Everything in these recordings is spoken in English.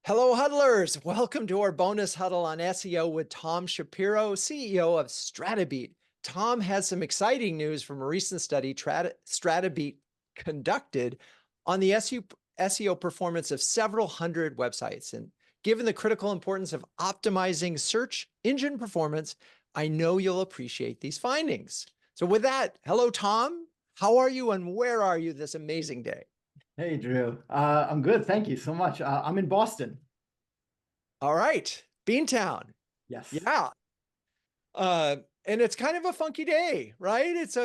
Hello, huddlers. Welcome to our bonus huddle on SEO with Tom Shapiro, CEO of Stratabeat. Tom has some exciting news from a recent study Stratabeat conducted on the SEO performance of several hundred websites. And given the critical importance of optimizing search engine performance, I know you'll appreciate these findings. So with that, hello, Tom. How are you and where are you this amazing day? Hey, Drew. I'm good. Thank you so much. I'm in Boston. All right, Beantown. Yes. Yeah. Uh, and it's kind of a funky day, right? It's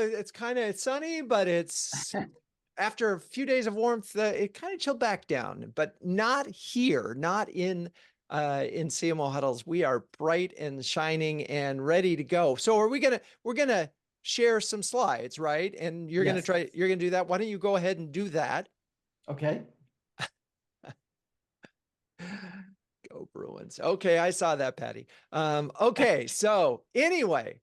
sunny, but it's after a few days of warmth, it kind of chilled back down, but not here, not in CMO huddles. We are bright and shining and ready to go. So we're gonna share some slides, right? And Yes. you're gonna do that. Why don't you go ahead and do that? Okay. Go Bruins. Okay, I saw that, Patty. Okay, so anyway,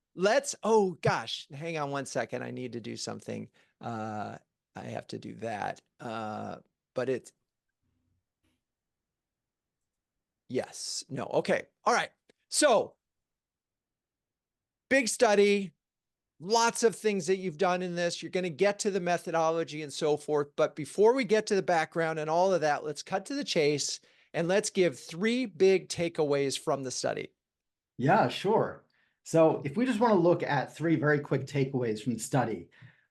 oh gosh, hang on one second. I need to do something. I have to do that. But it's, yes, no, okay. All right. So big study, lots of things that you've done in this. You're going to get to the methodology and so forth. But before we get to the background and all of that, let's cut to the chase and let's give three big takeaways from the study. Yeah, sure. So if we just want to look at three very quick takeaways from the study,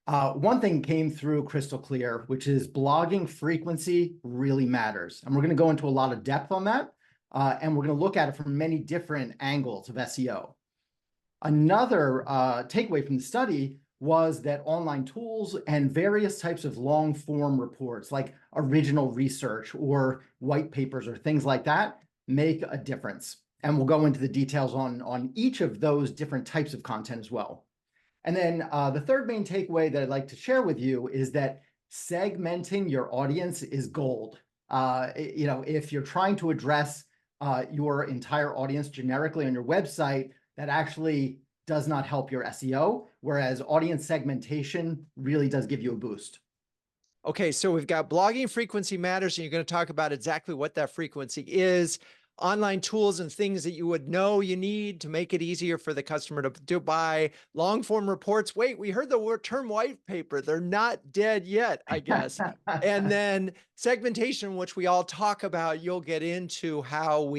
one thing came through crystal clear, which is blogging frequency really matters. And we're going to go into a lot of depth on that. And we're going to look at it from many different angles of SEO. Another takeaway from the study was that online tools and various types of long form reports like original research or white papers or things like that make a difference. And we'll go into the details on each of those different types of content as well. And then the third main takeaway that I'd like to share with you is that segmenting your audience is gold. If you're trying to address your entire audience generically on your website, that actually does not help your SEO, whereas audience segmentation really does give you a boost. Okay, so we've got blogging frequency matters, and you're going to talk about exactly what that frequency is, online tools and things that you would know you need to make it easier for the customer to buy, long form reports. Wait, we heard the word term white paper. They're not dead yet, I guess. And then segmentation, which we all talk about, you'll get into how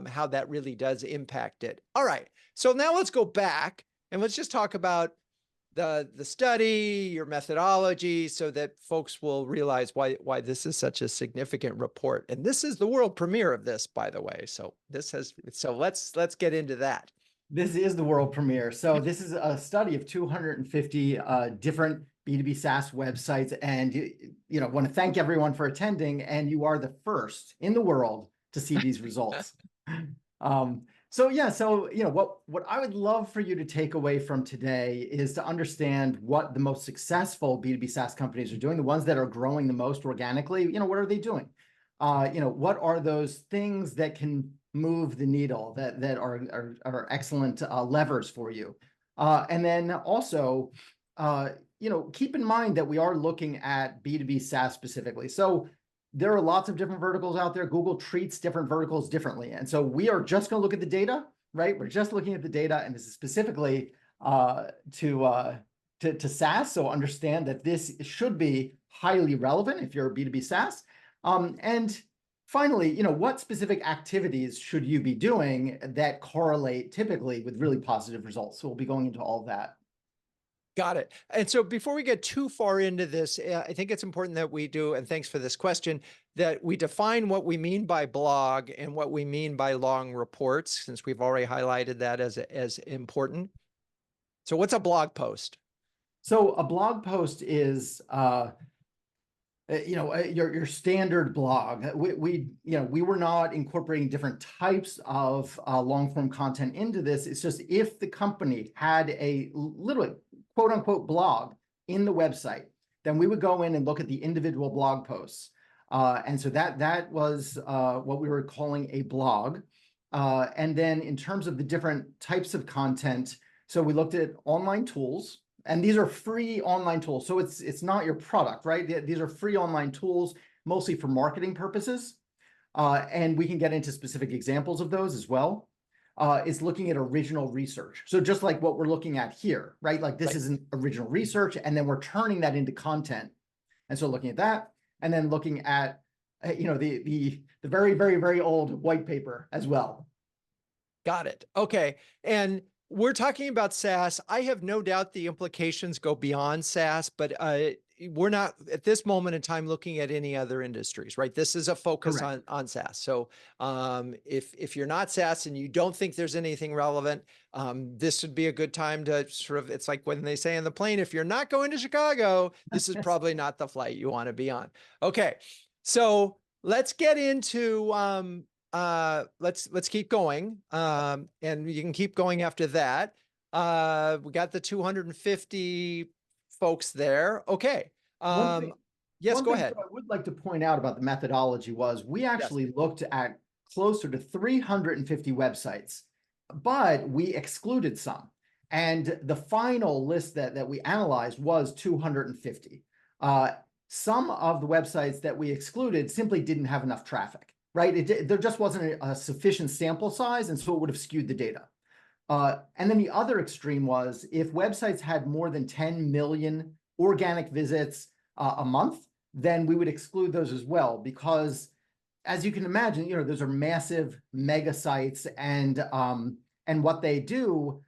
how that really does impact it. All right, so now let's go back and let's just talk about the study, your methodology, so that folks will realize why this is such a significant report. And this is the world premiere of this, by the way. So let's get into that. This is the world premiere. So this is a study of 250 different B2B SaaS websites. And want to thank everyone for attending. And you are the first in the world to see these results. What I would love for you to take away from today is to understand what the most successful B2B SaaS companies are doing, the ones that are growing the most organically. What are they doing? What are those things that can move the needle that are excellent levers for you? And then also, keep in mind that we are looking at B2B SaaS specifically. So there are lots of different verticals out there. Google treats different verticals differently. And so we are just going to look at the data, right? We're just looking at the data, and this is specifically to SaaS. So understand that this should be highly relevant if you're a B2B SaaS. And finally, what specific activities should you be doing that correlate typically with really positive results? So we'll be going into all of that. Got it. And so before we get too far into this, I think it's important that we do, and thanks for this question, that we define what we mean by blog and what we mean by long reports, since we've already highlighted that as important. So what's a blog post? So a blog post is your standard blog. We were not incorporating different types of long form content into this. It's just if the company had a literally quote unquote blog in the website, then we would go in and look at the individual blog posts. And so that was what we were calling a blog. And then in terms of the different types of content, so we looked at online tools. And these are free online tools. So it's not your product, right? These are free online tools, mostly for marketing purposes. and we can get into specific examples of those as well, is looking at original research. So just like what we're looking at here, right? Like this is an original research, and then we're turning that into content. And so looking at that, and then looking at, the very, very, very old white paper as well. Got it. Okay. And we're talking about SaaS. I have no doubt the implications go beyond SaaS, but we're not at this moment in time looking at any other industries, right? This is a focus on SaaS. So if you're not SaaS and you don't think there's anything relevant, this would be a good time to sort of, it's like when they say on the plane, if you're not going to Chicago, this is probably not the flight you want to be on. Okay. So let's get into, let's keep going. And you can keep going after that. We got the 250 folks there. Okay. Yes, go ahead. I would like to point out about the methodology was we actually looked at closer to 350 websites, but we excluded some. And the final list that we analyzed was 250. Some of the websites that we excluded simply didn't have enough traffic, right? There just wasn't a sufficient sample size, and so it would have skewed the data. And then the other extreme was if websites had more than 10 million organic visits a month, then we would exclude those as well, because as you can imagine, those are massive mega sites, and what they do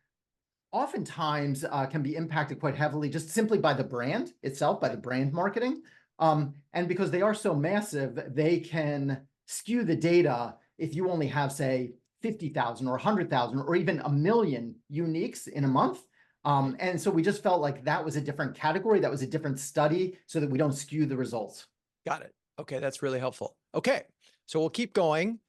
oftentimes can be impacted quite heavily just simply by the brand itself, by the brand marketing. And because they are so massive, they can skew the data if you only have, say, 50,000 or 100,000 or even 1 million uniques in a month. And so we just felt like that was a different category. That was a different study so that we don't skew the results. Got it. Okay, that's really helpful. Okay, so we'll keep going.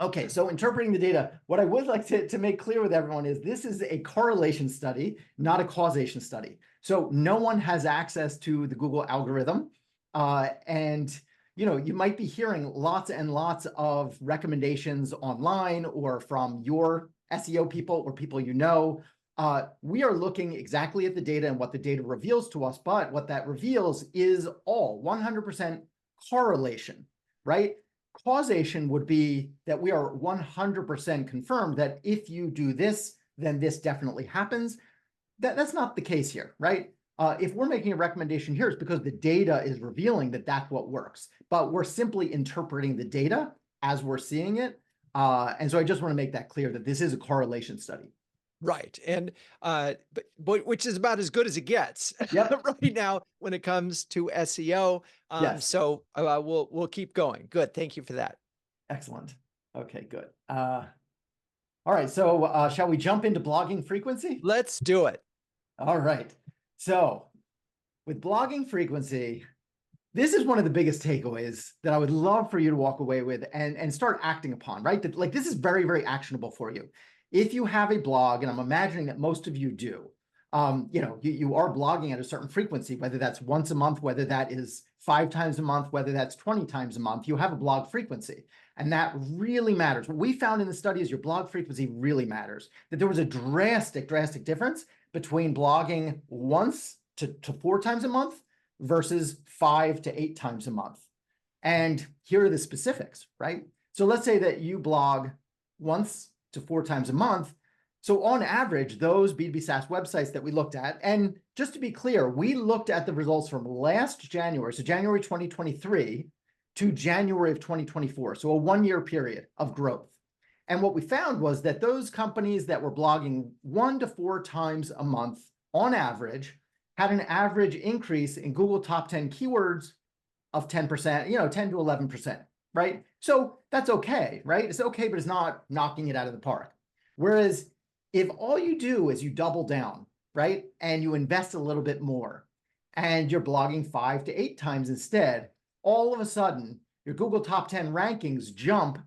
Okay, so interpreting the data, what I would like to make clear with everyone is this is a correlation study, not a causation study. So no one has access to the Google algorithm. And you might be hearing lots and lots of recommendations online or from your SEO people or people we are looking exactly at the data and what the data reveals to us, but what that reveals is all 100% correlation, right? Causation would be that we are 100% confirmed that if you do this, then this definitely happens. That's not the case here, right? If we're making a recommendation here, it's because the data is revealing that that's what works, but we're simply interpreting the data as we're seeing it. And so I just want to make that clear that this is a correlation study. Right. And but which is about as good as it gets right now when it comes to SEO. So we'll keep going. Good. Thank you for that. Excellent. Okay, good. All right. So shall we jump into blogging frequency? Let's do it. All right. So with blogging frequency, this is one of the biggest takeaways that I would love for you to walk away with and start acting upon, right? That, like, this is very, very actionable for you. If you have a blog, and I'm imagining that most of you do, you are blogging at a certain frequency, whether that's once a month, whether that is 5 times a month, whether that's 20 times a month, you have a blog frequency. And that really matters. What we found in the study is your blog frequency really matters. That there was a drastic difference between blogging once to 4 times a month versus 5 to 8 times a month. And here are the specifics, right? So let's say that you blog once to 4 times a month. So on average, those B2B SaaS websites that we looked at, and just to be clear, we looked at the results from last January, so January 2023 to January of 2024, so a 1-year period of growth. And what we found was that those companies that were blogging 1 to 4 times a month on average had an average increase in Google top 10 keywords of 10%, 10 to 11%. Right? So that's okay, right? It's okay, but it's not knocking it out of the park. Whereas if all you do is you double down, right? And you invest a little bit more and you're blogging 5 to 8 times instead, all of a sudden your Google top 10 rankings jump.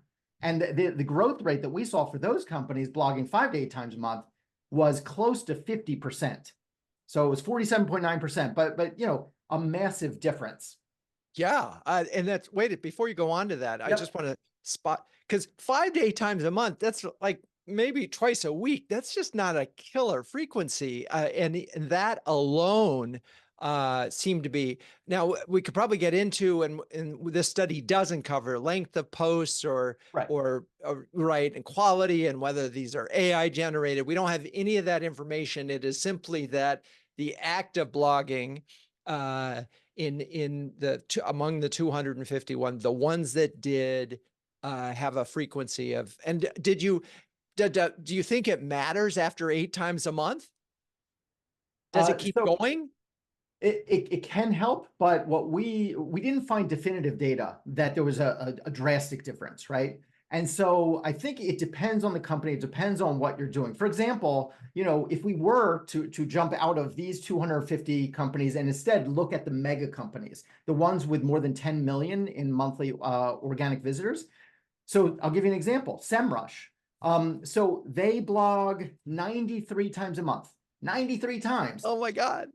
And the growth rate that we saw for those companies blogging 5 to 8 times a month was close to 50%. So it was 47.9%, but a massive difference. Yeah. And that's, wait, before you go on to that, I just want to spot, because 5 to 8 times a month, that's like maybe twice a week. That's just not a killer frequency. And that alone seem to be. Now we could probably get into, and this study doesn't cover length of posts Right. or right, and quality, and whether these are AI generated. We don't have any of that information. It is simply that the act of blogging in the among the 251, the ones that did have a frequency of, and do you think it matters after 8 times a month? Does it keep So going? it can help, but what we didn't find definitive data that there was a drastic difference, right? And so I think it depends on the company. It depends on what you're doing. For example, if we were to jump out of these 250 companies and instead look at the mega companies, the ones with more than 10 million in monthly organic visitors. So I'll give you an example. SEMrush. So they blog 93 times a month, 93 times. Oh my God.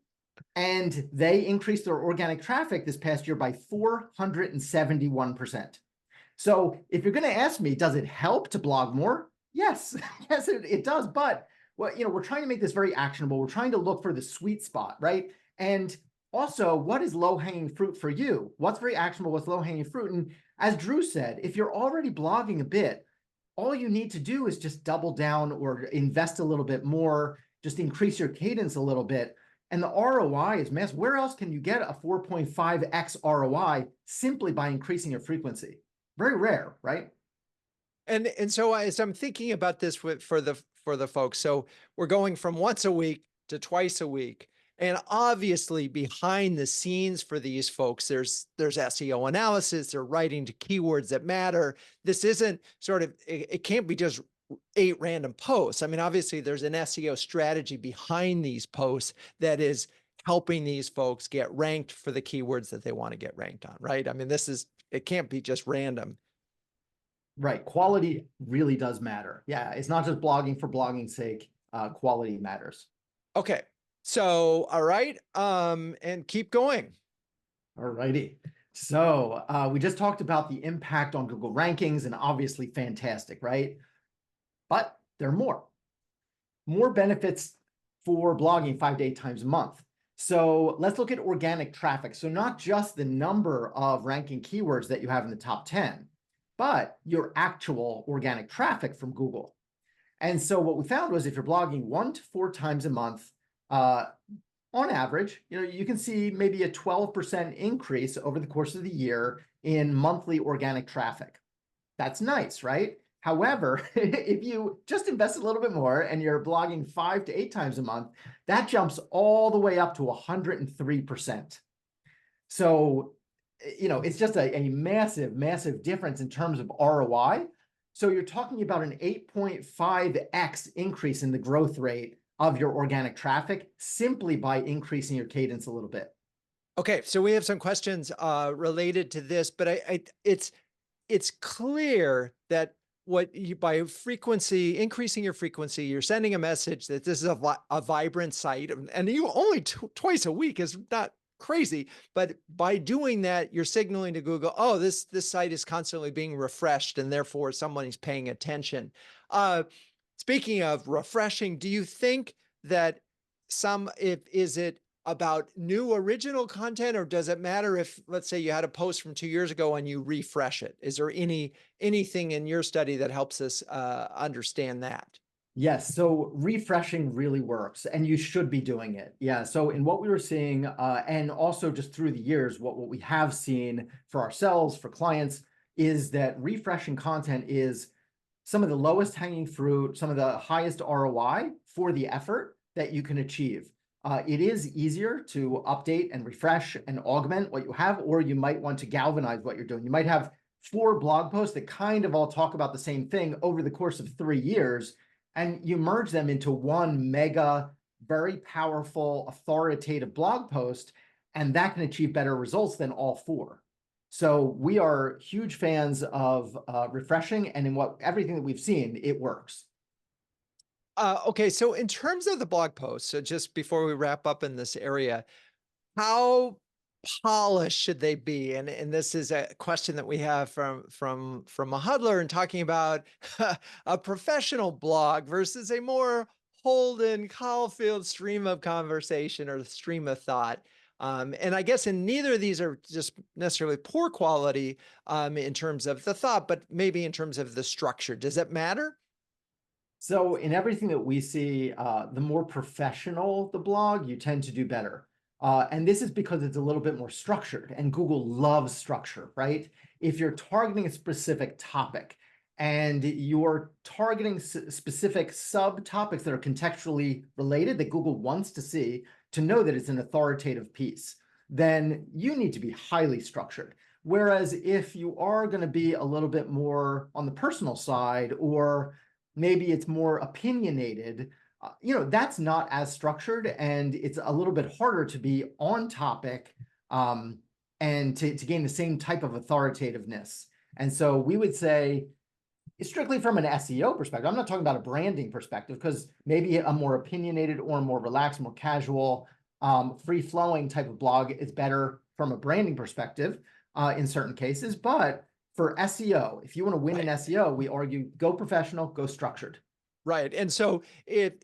And they increased their organic traffic this past year by 471%. So if you're going to ask me, does it help to blog more? Yes, yes, it does. But we're trying to make this very actionable. We're trying to look for the sweet spot, right? And also, what is low-hanging fruit for you? What's very actionable? What's low-hanging fruit? And as Drew said, if you're already blogging a bit, all you need to do is just double down or invest a little bit more, just increase your cadence a little bit. And the ROI is massive. Where else can you get a 4.5x ROI simply by increasing your frequency? Very rare, right? And so as I'm thinking about this for the folks, so we're going from once a week to twice a week. And obviously behind the scenes for these folks, there's SEO analysis, they're writing to keywords that matter. This isn't sort of, it can't be just 8 random posts. I mean, obviously there's an SEO strategy behind these posts that is helping these folks get ranked for the keywords that they want to get ranked on, right? I mean, it can't be just random. Right. Quality really does matter. Yeah. It's not just blogging for blogging's sake. Quality matters. Okay. So, all right. And keep going. All righty. So we just talked about the impact on Google rankings, and obviously fantastic, right? But there are more benefits for blogging 5 to 8 times a month. So let's look at organic traffic. So not just the number of ranking keywords that you have in the top 10, but your actual organic traffic from Google. And so what we found was if you're blogging 1 to 4 times a month, on average, you can see maybe a 12% increase over the course of the year in monthly organic traffic. That's nice, right? However, if you just invest a little bit more and you're blogging 5 to 8 times a month, that jumps all the way up to 103%. So, it's just a massive, massive difference in terms of ROI. So you're talking about an 8.5x increase in the growth rate of your organic traffic simply by increasing your cadence a little bit. Okay, so we have some questions related to this, but it's clear that by frequency, increasing your frequency, you're sending a message that this is a vibrant site, and you only twice a week is not crazy, but by doing that, you're signaling to Google, oh, this site is constantly being refreshed, and therefore somebody's paying attention. Speaking of refreshing, do you think that is it about new original content, or does it matter if, let's say, you had a post from 2 years ago and you refresh it? Is there anything in your study that helps us understand that? Yes, so refreshing really works, and you should be doing it. Yeah, so in what we were seeing, and also just through the years, what we have seen for ourselves, for clients, is that refreshing content is some of the lowest hanging fruit, some of the highest ROI for the effort that you can achieve. It is easier to update and refresh and augment what you have, or you might want to galvanize what you're doing. You might have 4 blog posts that kind of all talk about the same thing over the course of 3 years, and you merge them into one mega, very powerful, authoritative blog post, and that can achieve better results than all 4. So we are huge fans of refreshing, and in everything that we've seen, it works. Okay, so in terms of the blog post, so just before we wrap up in this area, how polished should they be? And this is a question that we have from a huddler, and talking about a professional blog versus a more Holden Caulfield stream of conversation or stream of thought. And I guess in neither of these are just necessarily poor quality in terms of the thought, but maybe in terms of the structure. Does that matter? So in everything that we see, the more professional the blog, you tend to do better. And this is because it's a little bit more structured, and Google loves structure, right? If you're targeting a specific topic and you're targeting specific subtopics that are contextually related that Google wants to see to know that it's an authoritative piece, then you need to be highly structured. Whereas if you are going to be a little bit more on the personal side, or maybe it's more opinionated, that's not as structured, and it's a little bit harder to be on topic and to gain the same type of authoritativeness. And so we would say, strictly from an SEO perspective, I'm not talking about a branding perspective, because maybe a more opinionated or more relaxed, more casual, free-flowing type of blog is better from a branding perspective in certain cases. But for SEO, if you want to win in SEO, we argue go professional, go structured. Right. And so if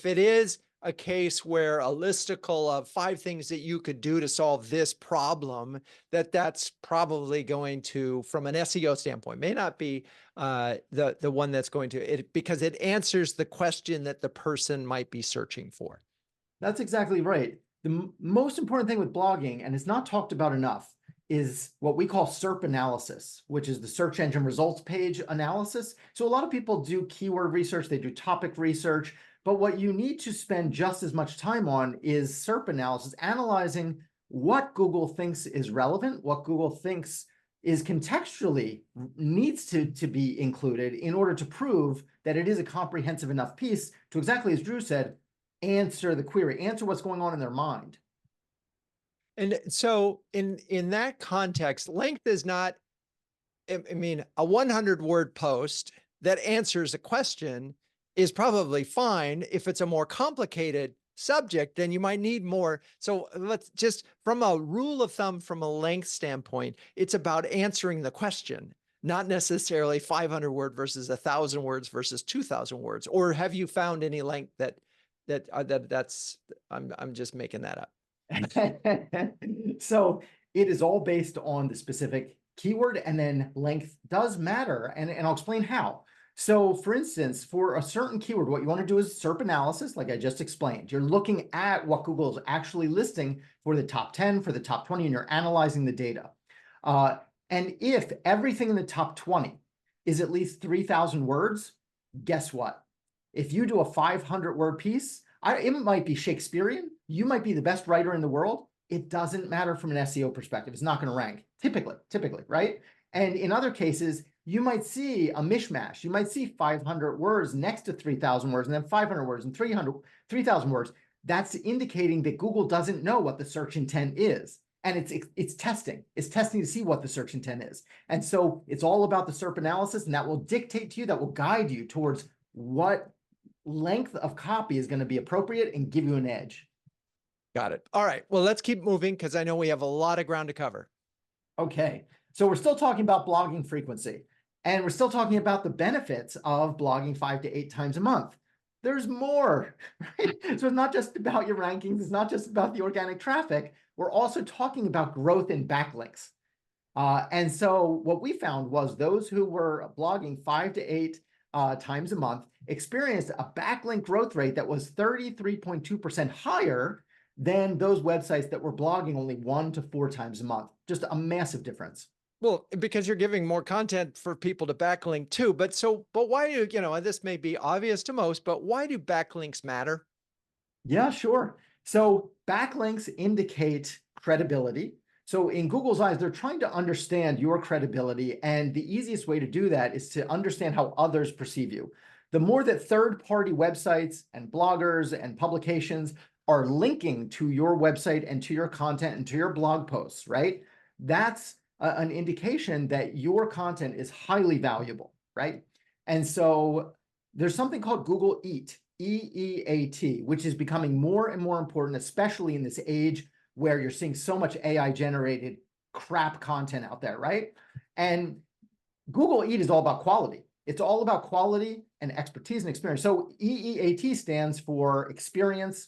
it is a case where a listicle of 5 things that you could do to solve this problem, that's probably going to, from an SEO standpoint, may not be the one that's going to, because it answers the question that the person might be searching for. That's exactly right. The most important thing with blogging, and it's not talked about enough, is what we call SERP analysis, which is the search engine results page analysis. So a lot of people do keyword research, they do topic research, but what you need to spend just as much time on is SERP analysis, analyzing what Google thinks is relevant, what Google thinks is contextually needs to be included in order to prove that it is a comprehensive enough piece to, exactly as Drew said, answer the query, answer what's going on in their mind. And so in that context, length is not, I mean, a 100-word post that answers a question is probably fine. If it's a more complicated subject, then you might need more. So let's just, from a rule of thumb, from a length standpoint, it's about answering the question, not necessarily 500-word versus 1,000 words versus 2,000 words. Or have you found any length that's, I'm just making that up. So it is all based on the specific keyword, and then length does matter. And I'll explain how. So for instance, for a certain keyword, what you want to do is SERP analysis, like I just explained. You're looking at what Google is actually listing for the top 10, for the top 20, and you're analyzing the data. And if everything in the top 20 is at least 3,000 words, guess what? If you do a 500-word piece, it might be Shakespearean. You might be the best writer in the world. It doesn't matter from an SEO perspective. It's not going to rank, typically, right? And in other cases, you might see a mishmash. You might see 500 words next to 3,000 words, and then 500 words and 3,000 words. That's indicating that Google doesn't know what the search intent is. And it's testing. It's testing to see what the search intent is. And so it's all about the SERP analysis, and that will dictate to you, that will guide you towards what length of copy is going to be appropriate and give you an edge. Got it. All right. Well, let's keep moving, because I know we have a lot of ground to cover. Okay. So we're still talking about blogging frequency, and we're still talking about the benefits of blogging 5 to 8 times a month. There's more, right? So it's not just about your rankings. It's not just about the organic traffic. We're also talking about growth in backlinks. And so what we found was those who were blogging 5 to 8 times a month experienced a backlink growth rate that was 33.2% higher than those websites that were blogging only 1 to 4 times a month. Just a massive difference. Well, because you're giving more content for people to backlink to. But why do, this may be obvious to most, but why do backlinks matter? Yeah, sure. So backlinks indicate credibility. So in Google's eyes, they're trying to understand your credibility. And the easiest way to do that is to understand how others perceive you. The more that third-party websites and bloggers and publications are linking to your website and to your content and to your blog posts, right? That's an indication that your content is highly valuable, right? And so there's something called Google Eat, EEAT, which is becoming more and more important, especially in this age where you're seeing so much AI-generated crap content out there, right? And Google Eat is all about quality. It's all about quality and expertise and experience. So EEAT stands for experience,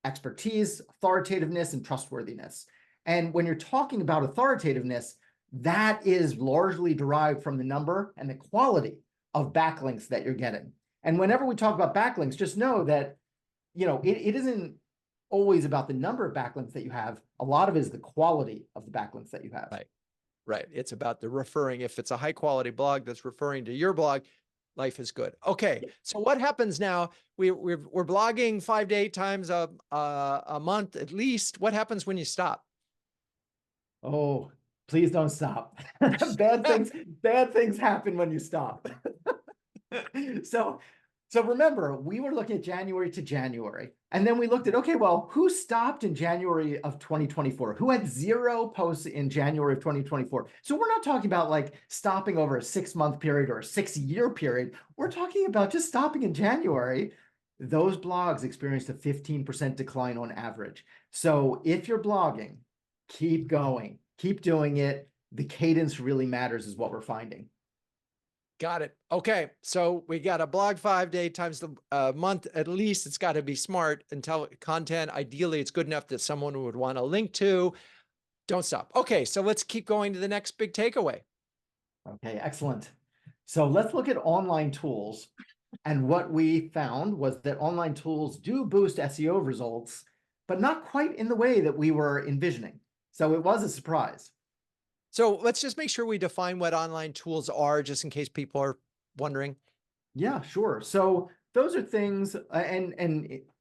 expertise, authoritativeness, and trustworthiness. And when you're talking about authoritativeness, that is largely derived from the number and the quality of backlinks that you're getting. And whenever we talk about backlinks, just know that, it isn't always about the number of backlinks that you have. A lot of it is the quality of the backlinks that you have. Right. Right. It's about the referring. If it's a high quality blog that's referring to your blog, life is good. Okay. So what happens now? We're blogging 5 to 8 times a month at least. What happens when you stop? Oh, please don't stop. Bad things happen when you stop. So remember, we were looking at January to January, and then we looked at, okay, well, who stopped in January of 2024? Who had 0 posts in January of 2024? So we're not talking about like stopping over a 6-month period or a 6-year period. We're talking about just stopping in January. Those blogs experienced a 15% decline on average. So if you're blogging, keep going, keep doing it. The cadence really matters is what we're finding. Got it. Okay. So we got a blog 5 to 8 times the month. At least it's got to be smart and tell content. Ideally, it's good enough that someone would want to link to. Don't stop. Okay. So let's keep going to the next big takeaway. Okay, excellent. So let's look at online tools. And what we found was that online tools do boost SEO results, but not quite in the way that we were envisioning. So it was a surprise. So let's just make sure we define what online tools are, just in case people are wondering. Yeah, sure. So those are things, and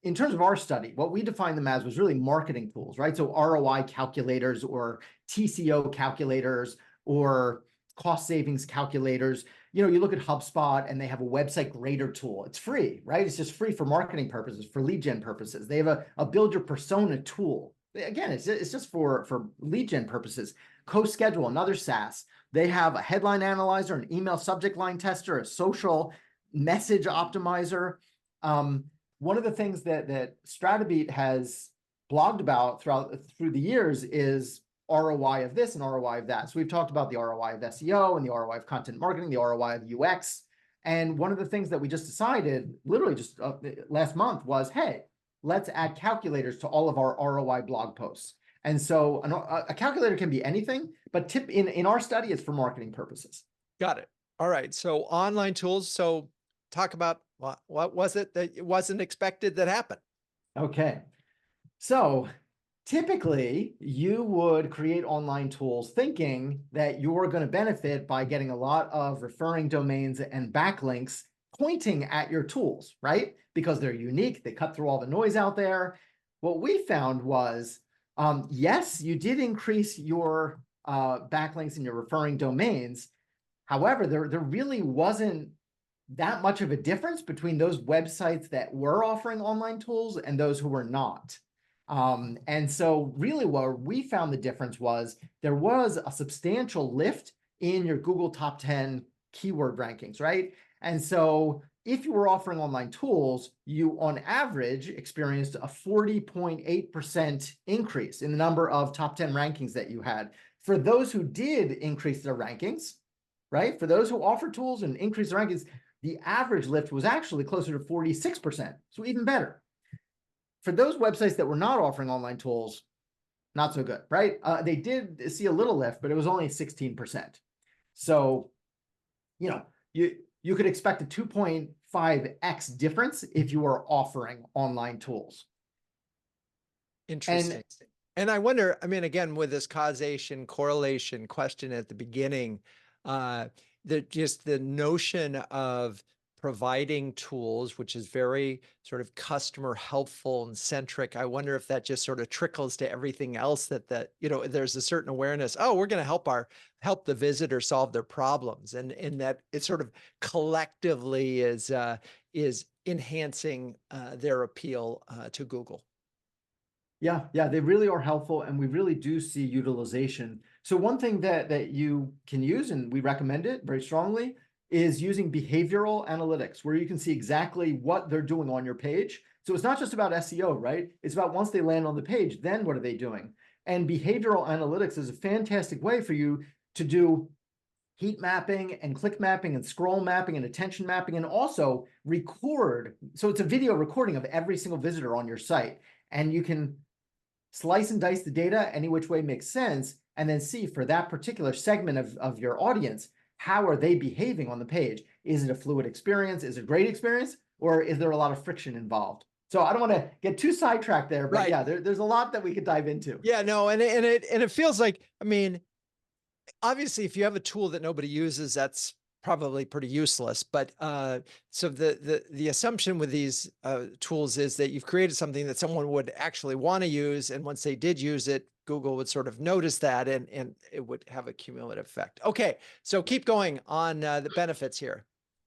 in terms of our study, what we defined them as was really marketing tools, right? So ROI calculators or TCO calculators or cost savings calculators. You look at HubSpot and they have a website grader tool. It's free, right? It's just free for marketing purposes, for lead gen purposes. They have a build your persona tool. Again, it's just for lead gen purposes. CoSchedule, another SaaS. They have a headline analyzer, an email subject line tester, a social message optimizer. One of the things that Stratabeat has blogged about through the years is ROI of this and ROI of that. So we've talked about the ROI of SEO and the ROI of content marketing, the ROI of UX. And one of the things that we just decided, literally just last month, was, hey, let's add calculators to all of our ROI blog posts. And so a calculator can be anything, but in our study, it's for marketing purposes. Got it. All right. So online tools. So talk about what was it that it wasn't expected that happened? Okay. So typically, you would create online tools thinking that you're going to benefit by getting a lot of referring domains and backlinks pointing at your tools, right? Because they're unique. They cut through all the noise out there. What we found was, yes, you did increase your backlinks and your referring domains. However, there really wasn't that much of a difference between those websites that were offering online tools and those who were not. And so really where we found the difference was there was a substantial lift in your Google top 10 keyword rankings, right? And so if you were offering online tools, you on average experienced a 40.8% increase in the number of top 10 rankings that you had. For those who did increase their rankings, right? For those who offer tools and increase their rankings, the average lift was actually closer to 46%. So even better. For those websites that were not offering online tools, not so good, right? They did see a little lift, but it was only 16%. So, you could expect a 2.5x difference if you were offering online tools. Interesting. And I wonder, I mean, again, with this causation correlation question at the beginning, just the notion of providing tools, which is very sort of customer helpful and centric. I wonder if that just sort of trickles to everything else that there's a certain awareness. Oh, we're going to help the visitor solve their problems, and that it sort of collectively is enhancing their appeal to Google. Yeah, they really are helpful, and we really do see utilization. So one thing that you can use, and we recommend it very strongly, is using behavioral analytics, where you can see exactly what they're doing on your page. So it's not just about SEO, right? It's about once they land on the page, then what are they doing? And behavioral analytics is a fantastic way for you to do heat mapping and click mapping and scroll mapping and attention mapping, and also record. So it's a video recording of every single visitor on your site. And you can slice and dice the data any which way makes sense, and then see for that particular segment of your audience, how are they behaving on the page? Is it a fluid experience? Is it a great experience? Or is there a lot of friction involved? So I don't want to get too sidetracked there, but Right. yeah, there's a lot that we could dive into. Yeah, no, and it feels like, I mean, obviously, if you have a tool that nobody uses, that's probably pretty useless. But so the assumption with these tools is that you've created something that someone would actually want to use, and once they did use it, Google would sort of notice that, and it would have a cumulative effect. Okay, so keep going on the benefits here.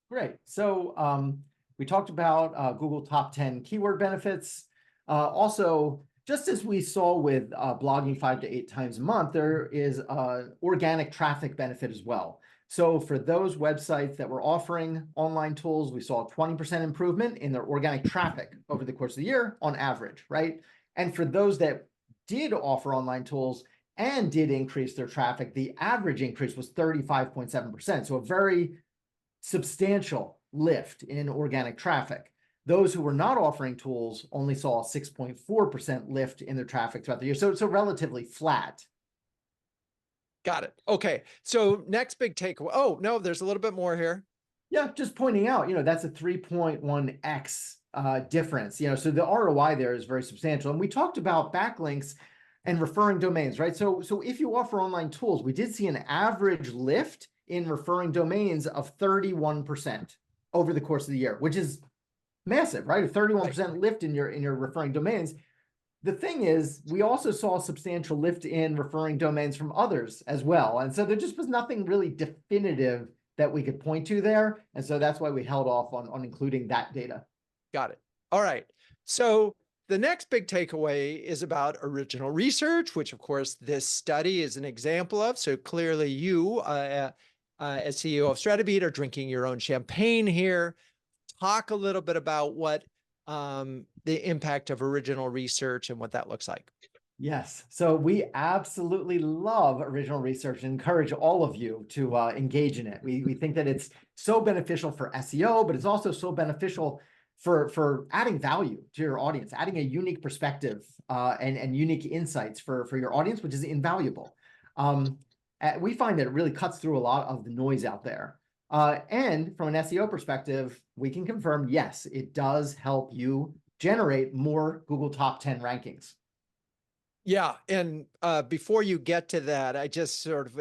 Great. So we talked about Google top 10 keyword benefits. Also, just as we saw with blogging 5 to 8 times a month, there is organic traffic benefit as well. So for those websites that were offering online tools, we saw a 20% improvement in their organic traffic over the course of the year on average, right? And for those that did offer online tools and did increase their traffic, the average increase was 35.7%. So a very substantial lift in organic traffic. Those who were not offering tools only saw a 6.4% lift in their traffic throughout the year. So it's relatively flat. Got it. Okay, so next big takeaway. Oh, no, there's a little bit more here. Yeah, just pointing out, that's a 3.1x difference. So the ROI there is very substantial. And we talked about backlinks and referring domains, right? So if you offer online tools, we did see an average lift in referring domains of 31% over the course of the year, which is massive, right? A 31% lift in your referring domains. The thing is, we also saw a substantial lift in referring domains from others as well. And so there just was nothing really definitive that we could point to there. And so that's why we held off on including that data. Got it. All right. So the next big takeaway is about original research, which of course this study is an example of. So clearly you, as CEO of Stratabeat, are drinking your own champagne here. Talk a little bit about what the impact of original research and what that looks like. Yes. So we absolutely love original research and encourage all of you to engage in it. We think that it's so beneficial for SEO, but it's also so beneficial for adding value to your audience, adding a unique perspective and unique insights for your audience, which is invaluable. We find that it really cuts through a lot of the noise out there. And from an SEO perspective, we can confirm, yes, it does help you generate more Google top 10 rankings. Yeah. And before you get to that, I just sort of,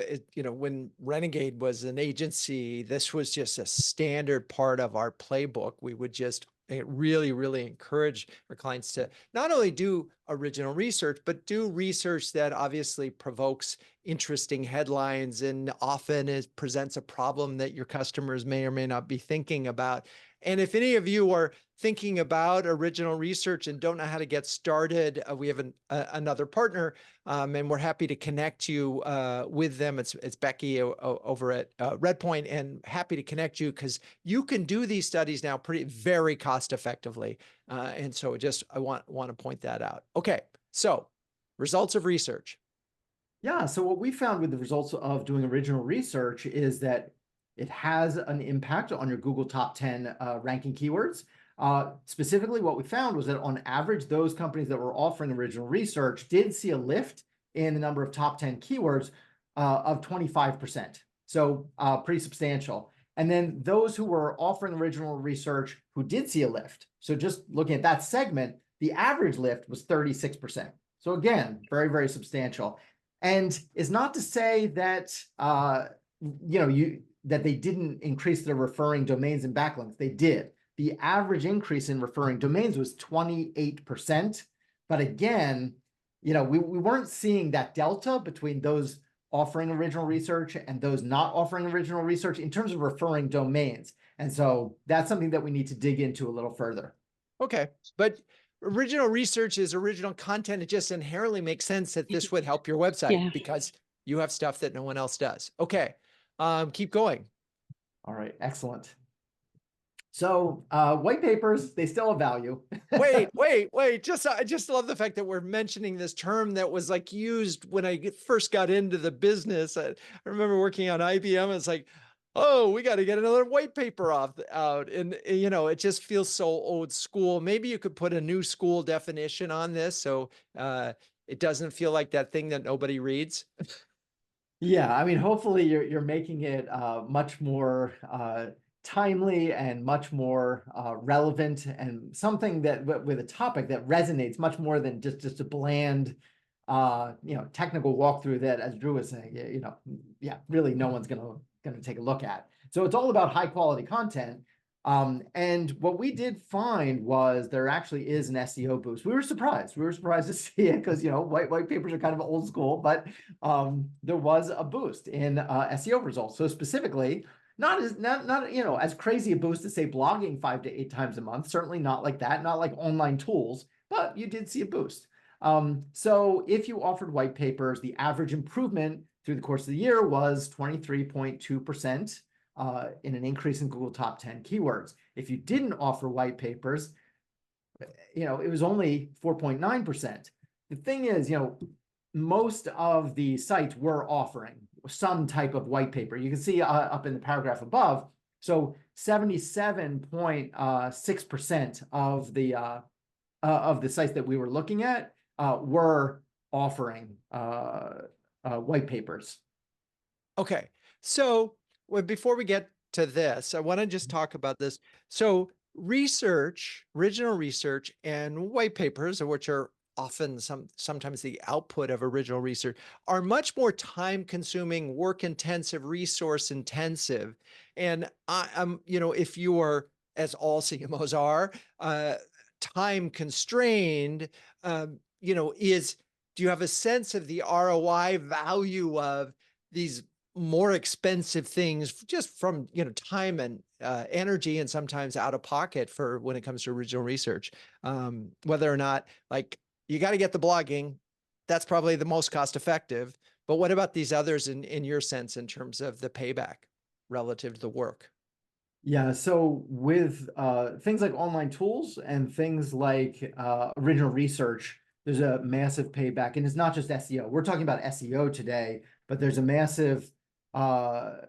when Renegade was an agency, this was just a standard part of our playbook. We would just really, really encourage our clients to not only do original research, but do research that obviously provokes interesting headlines and often presents a problem that your customers may or may not be thinking about. And if any of you are thinking about original research and don't know how to get started, we have another partner, and we're happy to connect you with them. It's Becky over at Redpoint, and happy to connect you because you can do these studies now very cost effectively. And so I want to point that out. Okay, so results of research. Yeah, so what we found with the results of doing original research is that it has an impact on your Google top 10 ranking keywords. Specifically, what we found was that on average, those companies that were offering original research did see a lift in the number of top 10 keywords of 25%. So pretty substantial. And then those who were offering original research who did see a lift, so just looking at that segment, the average lift was 36%. So again, very, very substantial. And it's not to say that that they didn't increase their referring domains and backlinks. They did. The average increase in referring domains was 28%. But again, we weren't seeing that delta between those offering original research and those not offering original research in terms of referring domains. And so that's something that we need to dig into a little further. Okay. But original research is original content. It just inherently makes sense that this would help your website because you have stuff that no one else does. Okay. Keep going. All right. Excellent. So white papers, they still have value. wait. I just love the fact that we're mentioning this term that was like used when I first got into the business. I remember working on IBM. It's like, oh, we got to get another white paper out. And, it just feels so old school. Maybe you could put a new school definition on this. So, it doesn't feel like that thing that nobody reads. Yeah, I mean, hopefully you're making it much more timely and much more relevant, and something that with a topic that resonates much more than just a bland technical walkthrough that, as Drew was saying, yeah, really no one's gonna take a look at. So it's all about high quality content. And what we did find was there actually is an SEO boost. We were surprised. We were surprised to see it because white papers are kind of old school, but there was a boost in SEO results. So specifically, not as crazy a boost to say blogging 5 to 8 times a month. Certainly not like that. Not like online tools, but you did see a boost. So if you offered white papers, the average improvement through the course of the year was 23.2%. In an increase in Google top 10 keywords. If you didn't offer white papers, it was only 4.9%. The thing is, most of the sites were offering some type of white paper. You can see up in the paragraph above. So 77.6% of the sites that we were looking at were offering white papers. Okay. So, well, before we get to this, I want to just talk about this. So original research and white papers, which are often sometimes the output of original research, are much more time consuming, work intensive, resource intensive. And if you are, as all CMOs are, time constrained, do you have a sense of the ROI value of these more expensive things just from time and energy, and sometimes out of pocket for when it comes to original research? Whether or not, like, you got to get the blogging, that's probably the most cost effective. But what about these others in your sense, in terms of the payback relative to the work? Yeah, so with things like online tools and things like original research, there's a massive payback. And it's not just SEO. We're talking about SEO today, but there's a massive a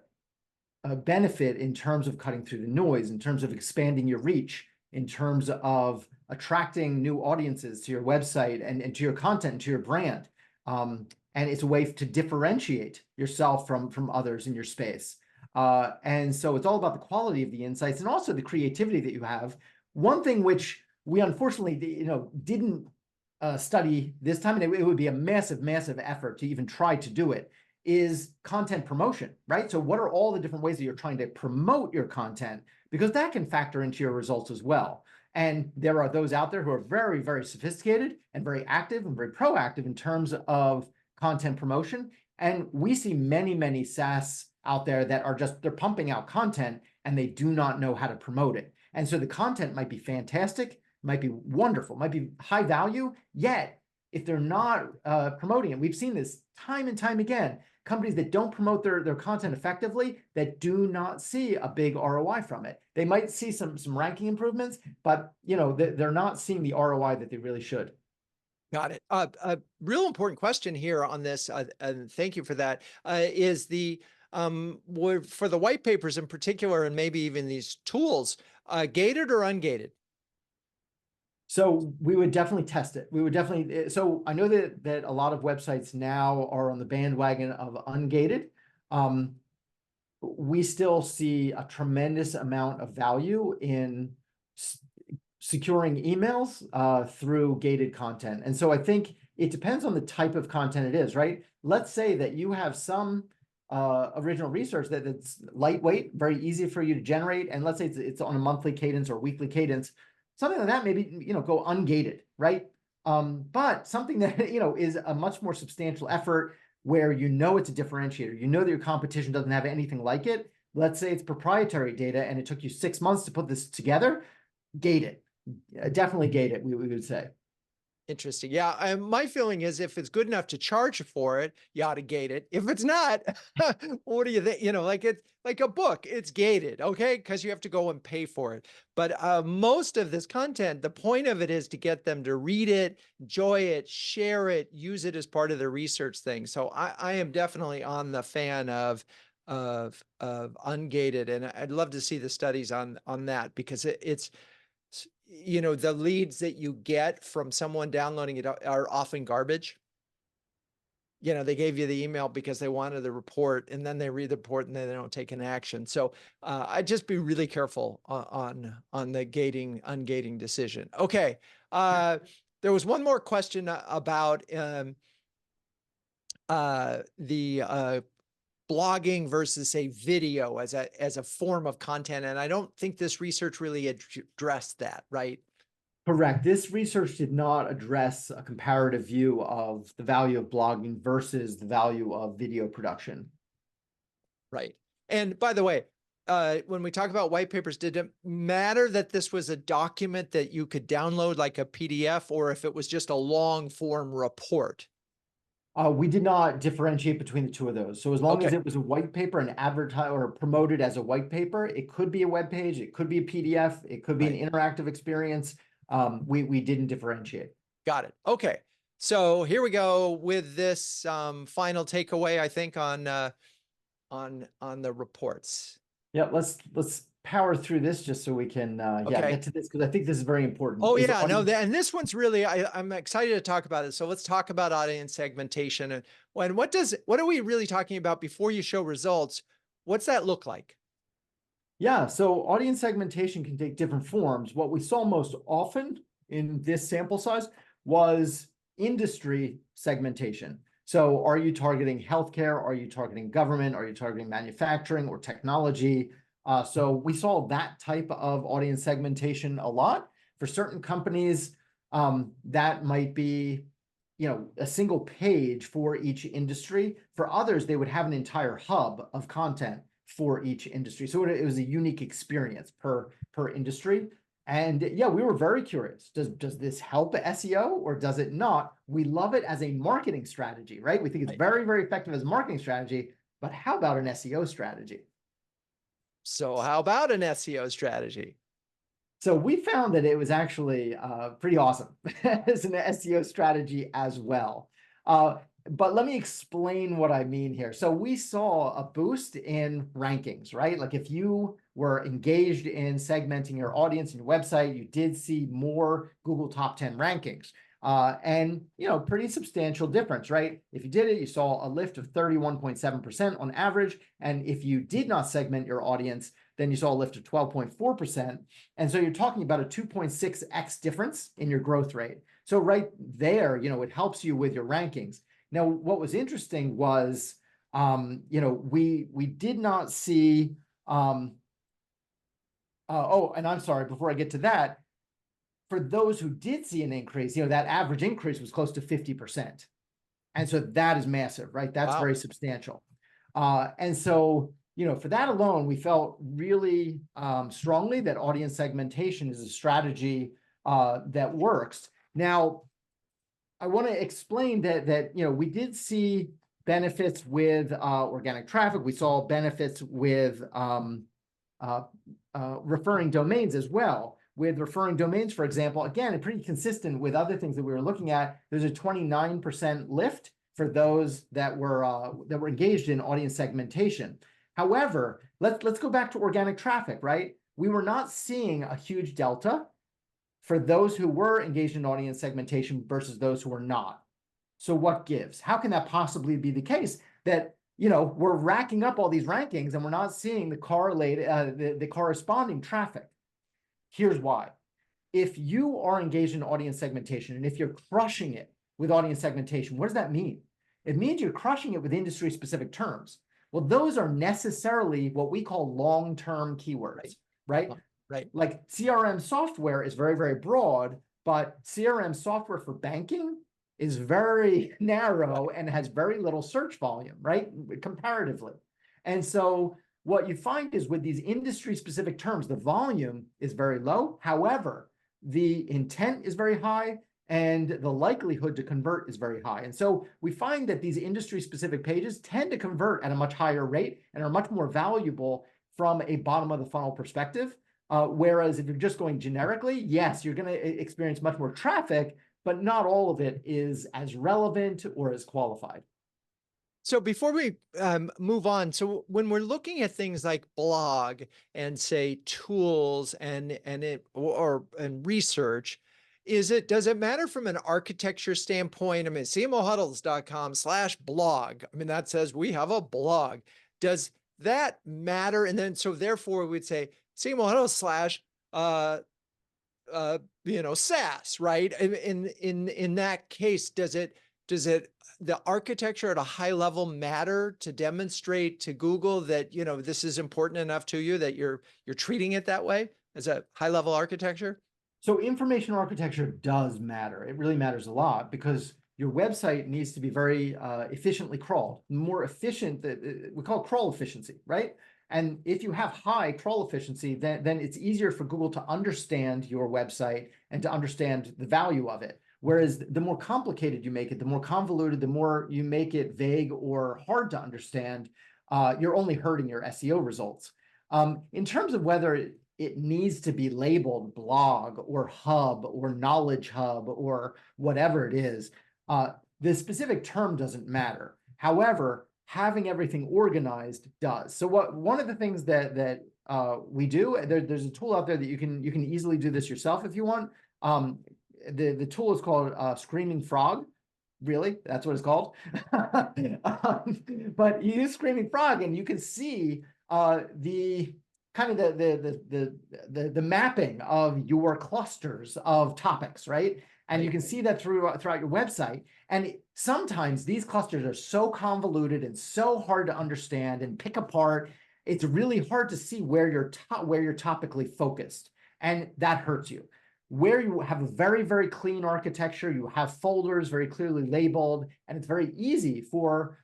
benefit in terms of cutting through the noise, in terms of expanding your reach, in terms of attracting new audiences to your website and to your content and to your brand. And it's a way to differentiate yourself from others in your space. And so it's all about the quality of the insights and also the creativity that you have. One thing which we unfortunately, didn't study this time, and it would be a massive, massive effort to even try to do it, is content promotion, right? So what are all the different ways that you're trying to promote your content? Because that can factor into your results as well. And there are those out there who are very, very sophisticated and very active and very proactive in terms of content promotion. And we see many, many SaaS out there that are they're pumping out content and they do not know how to promote it. And so the content might be fantastic, might be wonderful, might be high value, yet if they're not promoting it, we've seen this time and time again, companies that don't promote their content effectively, that do not see a big ROI from it. They might see some ranking improvements, but they're not seeing the ROI that they really should. Got it. A real important question here on this, and thank you for that, is for the white papers in particular, and maybe even these tools, gated or ungated? So we would definitely test it. We would definitely. So I know that a lot of websites now are on the bandwagon of ungated. We still see a tremendous amount of value in securing emails through gated content. And so I think it depends on the type of content it is, right? Let's say that you have some original research that's lightweight, very easy for you to generate. And let's say it's on a monthly cadence or weekly cadence, something like that, maybe, go ungated, right? But something that, is a much more substantial effort where it's a differentiator. You know that your competition doesn't have anything like it. Let's say it's proprietary data and it took you 6 months to put this together, gate it. Definitely gate it, we would say. Interesting. Yeah. My feeling is if it's good enough to charge for it, you ought to gate it. If it's not, what do you think? Like it's like a book, it's gated. Okay. Cause you have to go and pay for it. But most of this content, the point of it is to get them to read it, enjoy it, share it, use it as part of their research thing. So I am definitely on the fan of of ungated. And I'd love to see the studies on that, because it's, the leads that you get from someone downloading it are often garbage. They gave you the email because they wanted the report, and then they read the report and then they don't take an action. So I'd just be really careful on the ungating decision. Okay. There was one more question about the blogging versus, say, video as a form of content. And I don't think this research really addressed that, right? Correct. This research did not address a comparative view of the value of blogging versus the value of video production. Right. And by the way, when we talk about white papers, did it matter that this was a document that you could download like a PDF, or if it was just a long form report? We did not differentiate between the two of those. So as long as it was a white paper and advertised or promoted as a white paper, it could be a web page, it could be a PDF, it could be an interactive experience. We didn't differentiate. Got it. Okay. So here we go with this final takeaway, I think, on the reports. Yeah, let's power through this just so we can get to this, because I think this is very important. Oh yeah, no, and this one's really, I'm excited to talk about it. So let's talk about audience segmentation, and what are we really talking about before you show results? What's that look like? Yeah, so audience segmentation can take different forms. What we saw most often in this sample size was industry segmentation. So are you targeting healthcare? Are you targeting government? Are you targeting manufacturing or technology? So we saw that type of audience segmentation a lot. For certain companies, that might be, a single page for each industry. For others, they would have an entire hub of content for each industry. So it was a unique experience per industry. And yeah, we were very curious. Does this help SEO or does it not? We love it as a marketing strategy, right? We think it's very, very effective as a marketing strategy, but how about an SEO strategy? So how about an SEO strategy? So we found that it was actually pretty awesome as an SEO strategy as well. But let me explain what I mean here. So we saw a boost in rankings, right? Like if you were engaged in segmenting your audience and your website, you did see more Google top 10 rankings. And, pretty substantial difference, right? If you did it, you saw a lift of 31.7% on average. And if you did not segment your audience, then you saw a lift of 12.4%. And so you're talking about a 2.6x difference in your growth rate. So right there, it helps you with your rankings. Now, what was interesting was, we did not see, and I'm sorry, before I get to that, for those who did see an increase, that average increase was close to 50%. And so that is massive, right? That's very substantial. And so, for that alone, we felt really strongly that audience segmentation is a strategy that works. Now, I want to explain that we did see benefits with organic traffic. We saw benefits with referring domains as well. With referring domains, for example, again, pretty consistent with other things that we were looking at. There's a 29% lift for those that were engaged in audience segmentation. However, let's go back to organic traffic, right? We were not seeing a huge delta for those who were engaged in audience segmentation versus those who were not. So what gives? How can that possibly be the case that, we're racking up all these rankings and we're not seeing the corresponding traffic? Here's why. If you are engaged in audience segmentation and if you're crushing it with audience segmentation, what does that mean? It means you're crushing it with industry-specific terms. Well, those are necessarily what we call long-term keywords, right? Right. Like CRM software is very, very broad, but CRM software for banking is very narrow and has very little search volume, right? Comparatively. And so what you find is with these industry-specific terms, the volume is very low. However, the intent is very high and the likelihood to convert is very high. And so we find that these industry-specific pages tend to convert at a much higher rate and are much more valuable from a bottom-of-the-funnel perspective. Whereas if you're just going generically, yes, you're going to experience much more traffic, but not all of it is as relevant or as qualified. So before we move on, so when we're looking at things like blog and say tools and research, does it matter from an architecture standpoint? I mean, cmohuddles.com/blog. I mean, that says we have a blog. Does that matter? And then so therefore we'd say cmohuddles slash SaaS, right? In that case, does the architecture at a high level matter to demonstrate to Google that, this is important enough to you that you're treating it that way as a high level architecture? So information architecture does matter. It really matters a lot because your website needs to be very efficiently crawled, more efficient. We call it crawl efficiency, right? And if you have high crawl efficiency, then it's easier for Google to understand your website and to understand the value of it. Whereas the more complicated you make it, the more convoluted, the more you make it vague or hard to understand, you're only hurting your SEO results. In terms of whether it needs to be labeled blog or hub or knowledge hub or whatever it is, the specific term doesn't matter. However, having everything organized does. So one of the things that we do, there's a tool out there that you can easily do this yourself if you want. The tool is called Screaming Frog. Really, that's what it's called. But you use Screaming Frog and you can see the kind of the mapping of your clusters of topics, right? And you can see that throughout your website. And sometimes these clusters are so convoluted and so hard to understand and pick apart. It's really hard to see where you're topically focused, and that hurts you. Where you have a very, very clean architecture, you have folders very clearly labeled, and it's very easy for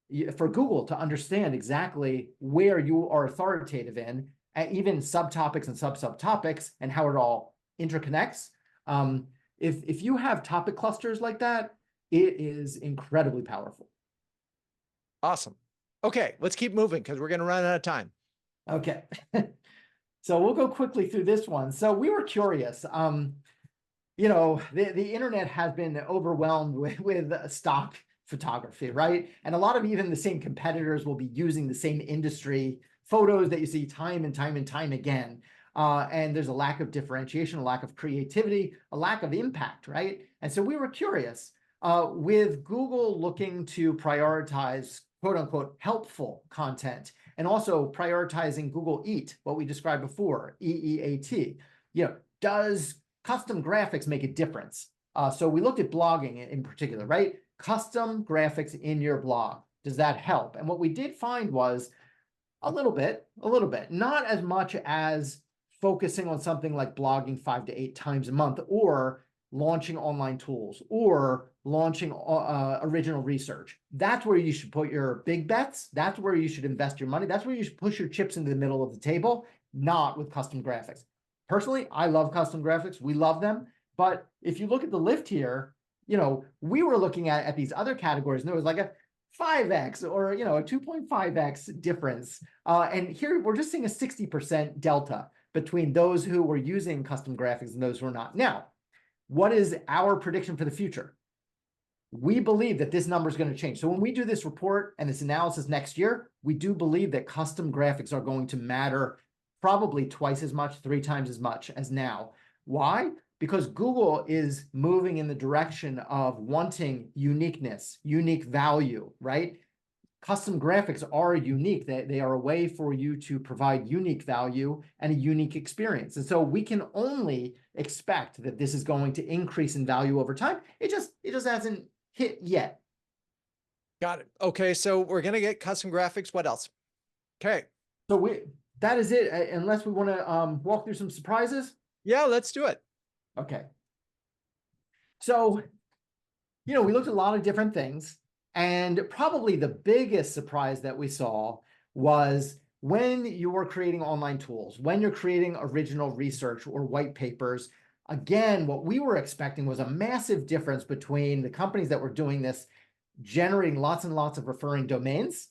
Google to understand exactly where you are authoritative in, even subtopics and subtopics, and how it all interconnects. If you have topic clusters like that, it is incredibly powerful. Awesome. Okay, let's keep moving because we're going to run out of time. Okay. So we'll go quickly through this one. So we were curious. The internet has been overwhelmed with stock photography, right? And a lot of even the same competitors will be using the same industry photos that you see time and time and time again. And there's a lack of differentiation, a lack of creativity, a lack of impact, right? And so we were curious, with Google looking to prioritize quote unquote helpful content and also prioritizing Google Eat, what we described before, EEAT, does custom graphics make a difference? So we looked at blogging in particular, right? Custom graphics in your blog, does that help? And what we did find was a little bit, not as much as focusing on something like blogging 5 to 8 times a month, or launching online tools, or launching original research. That's where you should put your big bets. That's where you should invest your money. That's where you should push your chips into the middle of the table, not with custom graphics. Personally, I love custom graphics. We love them. But if you look at the lift here, we were looking at these other categories, and there was like a 5x or a 2.5x difference. And here we're just seeing a 60% delta between those who were using custom graphics and those who are not. Now, what is our prediction for the future? We believe that this number is going to change. So when we do this report and this analysis next year, we do believe that custom graphics are going to matter probably twice as much, 3 times as much as now. Why? Because Google is moving in the direction of wanting uniqueness, unique value, right? Custom graphics are unique. They are a way for you to provide unique value and a unique experience. And so we can only expect that this is going to increase in value over time. It just hasn't hit yet. Got it. Okay, so we're going to get custom graphics. What else? Okay. So that is it, unless we want to walk through some surprises. Yeah, let's do it. Okay. So, we looked at a lot of different things, and probably the biggest surprise that we saw was when you were creating online tools, when you're creating original research or white papers. Again, what we were expecting was a massive difference between the companies that were doing this, generating lots and lots of referring domains,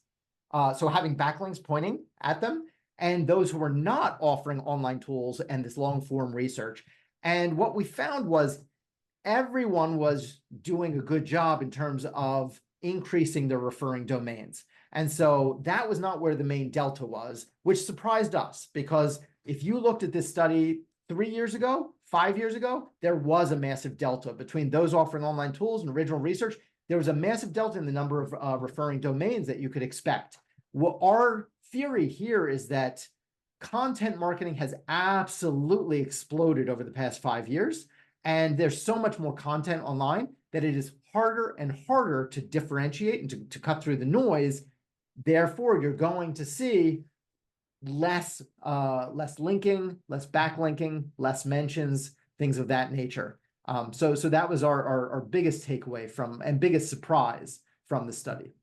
so having backlinks pointing at them, and those who were not offering online tools and this long form research. And what we found was everyone was doing a good job in terms of increasing their referring domains. And so that was not where the main delta was, which surprised us, because if you looked at this study 3 years ago, 5 years ago, there was a massive delta between those offering online tools and original research. There was a massive delta in the number of referring domains that you could expect. What our theory here is that content marketing has absolutely exploded over the past 5 years. And there's so much more content online that it is harder and harder to differentiate and to cut through the noise. Therefore, you're going to see less linking, less backlinking, less mentions, things of that nature. So that was our biggest takeaway from, and biggest surprise from the study.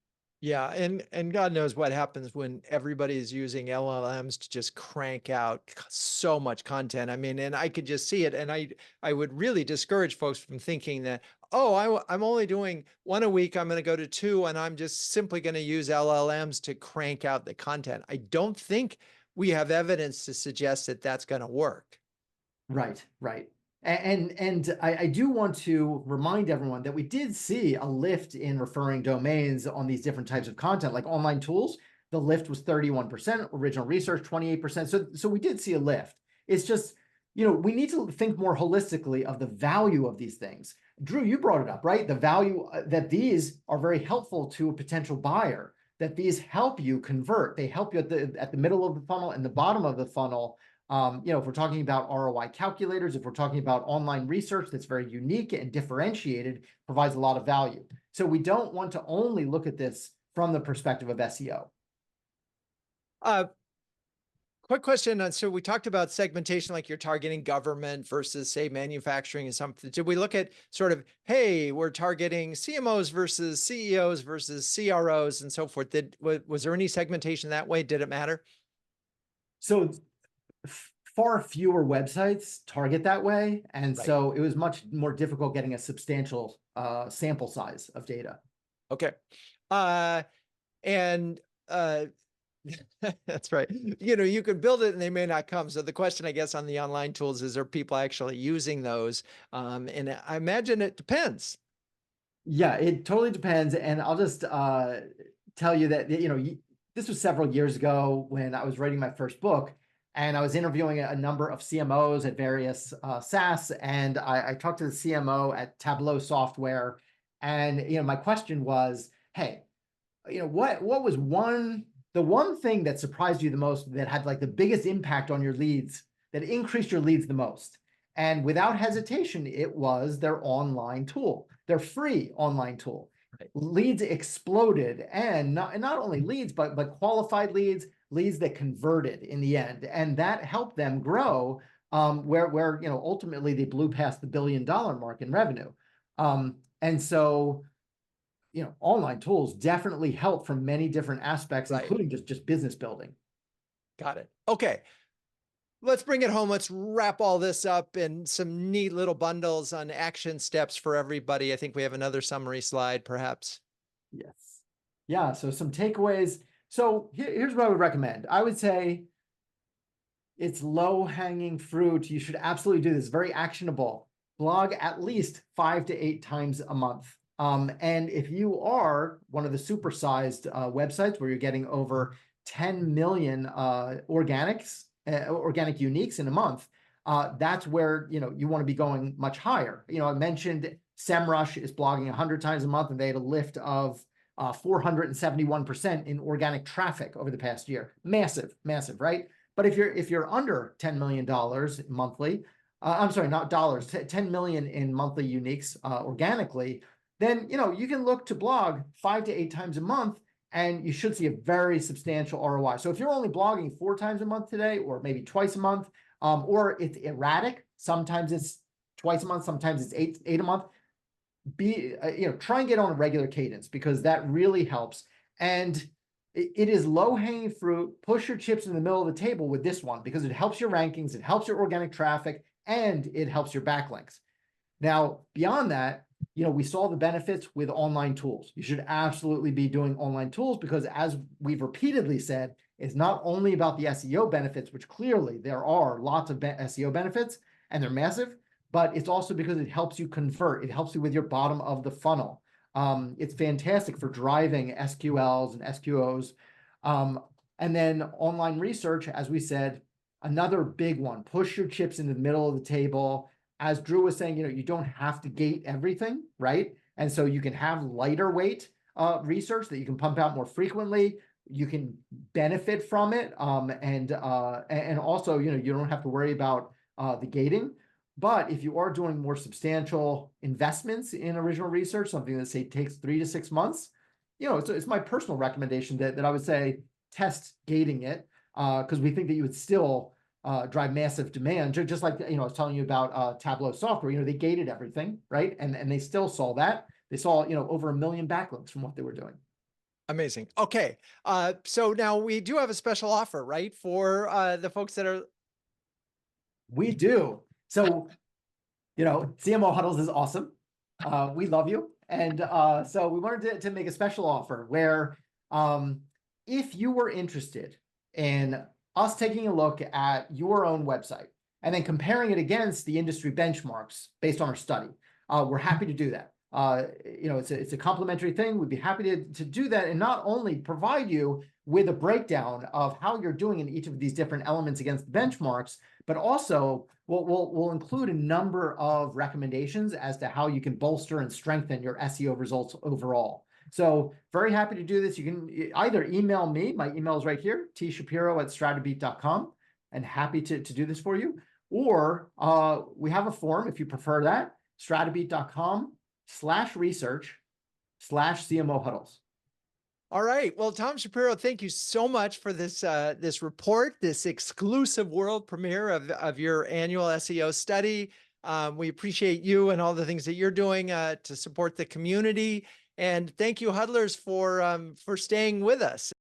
Yeah, and God knows what happens when everybody is using LLMs to just crank out so much content. I mean, and I could just see it, and I would really discourage folks from thinking that, oh, I'm only doing 1 a week, I'm going to go to 2, and I'm just simply going to use LLMs to crank out the content. I don't think we have evidence to suggest that that's going to work. Right. And I do want to remind everyone that we did see a lift in referring domains on these different types of content, like online tools. The lift was 31%, original research 28%. So we did see a lift. It's just, we need to think more holistically of the value of these things. Drew, you brought it up, right? The value that these are very helpful to a potential buyer, that these help you convert. They help you at the middle of the funnel and the bottom of the funnel. If we're talking about ROI calculators, if we're talking about online research that's very unique and differentiated, provides a lot of value. So we don't want to only look at this from the perspective of SEO. Quick question. So we talked about segmentation, like you're targeting government versus, say, manufacturing and something. Did we look at sort of, hey, we're targeting CMOs versus CEOs versus CROs and so forth? Was there any segmentation that way? Did it matter? So far fewer websites target that way. And Right. So it was much more difficult getting a substantial sample size of data. Okay. That's right. You could build it and they may not come. So the question, I guess, on the online tools is, are people actually using those? And I imagine it depends. Yeah, it totally depends. And I'll just tell you that, this was several years ago when I was writing my first book, and I was interviewing a number of CMOs at various SaaS. And I talked to the CMO at Tableau Software. And, my question was, hey, what was the one thing that surprised you the most, that had like the biggest impact on your leads, that increased your leads the most? And without hesitation, it was their online tool, their free online tool. Right. Leads exploded, and not only leads, but qualified leads that converted in the end. And that helped them grow, where ultimately they blew past the $1 billion mark in revenue. And so online tools definitely help from many different aspects, right, including just business building. Got it. Okay. Let's bring it home. Let's wrap all this up in some neat little bundles on action steps for everybody. I think we have another summary slide, perhaps. Yes. Yeah. So some takeaways. So here's what I would recommend. I would say it's low-hanging fruit. You should absolutely do this. Very actionable. Blog at least 5 to 8 times a month. And if you are one of the supersized websites where you're getting over 10 million organic uniques in a month, that's where you want to be going much higher. I mentioned SEMrush is blogging 100 times a month, and they had a lift of 471% in organic traffic over the past year. Massive, right? But if you're under $10 million monthly, I'm sorry, not dollars, 10 million in monthly uniques organically, then you can look to blog 5 to 8 times a month, and you should see a very substantial ROI. So if you're only blogging 4 times a month today, or maybe twice a month, or it's erratic, sometimes it's twice a month, sometimes it's eight a month, try and get on a regular cadence, because that really helps. And it is low-hanging fruit. Push your chips in the middle of the table with this one, because it helps your rankings, it helps your organic traffic, and it helps your backlinks. Now, beyond that, we saw the benefits with online tools. You should absolutely be doing online tools, because as we've repeatedly said, it's not only about the SEO benefits, which clearly there are lots of SEO benefits, and they're massive, but it's also because it helps you convert. It helps you with your bottom of the funnel. It's fantastic for driving SQLs and SQOs. And then online research, as we said, another big one, push your chips into the middle of the table. As Drew was saying, you don't have to gate everything, right? And so you can have lighter weight research that you can pump out more frequently. You can benefit from it. And also, you don't have to worry about the gating. But if you are doing more substantial investments in original research, something that say takes 3 to 6 months, it's my personal recommendation that I would say test gating it, because we think that you would still drive massive demand. Just like, I was telling you about Tableau software, they gated everything, right? And they still saw that. They saw, over 1 million backlinks from what they were doing. Amazing. Okay. So now we do have a special offer, right? For the folks that are. We do. So, CMO Huddles is awesome. We love you. And so we wanted to make a special offer where if you were interested in us taking a look at your own website and then comparing it against the industry benchmarks based on our study, we're happy to do that. It's a complimentary thing. We'd be happy to do that and not only provide you with a breakdown of how you're doing in each of these different elements against the benchmarks, but also we'll include a number of recommendations as to how you can bolster and strengthen your SEO results overall. So very happy to do this. You can either email me. My email is right here, tshapiro@stratabeat.com, and happy to do this for you. Or we have a form if you prefer that, stratabeat.com/research/CMO huddles. All right. Well, Tom Shapiro, thank you so much for this this report, this exclusive world premiere of your annual SEO study. We appreciate you and all the things that you're doing to support the community. And thank you, huddlers, for staying with us.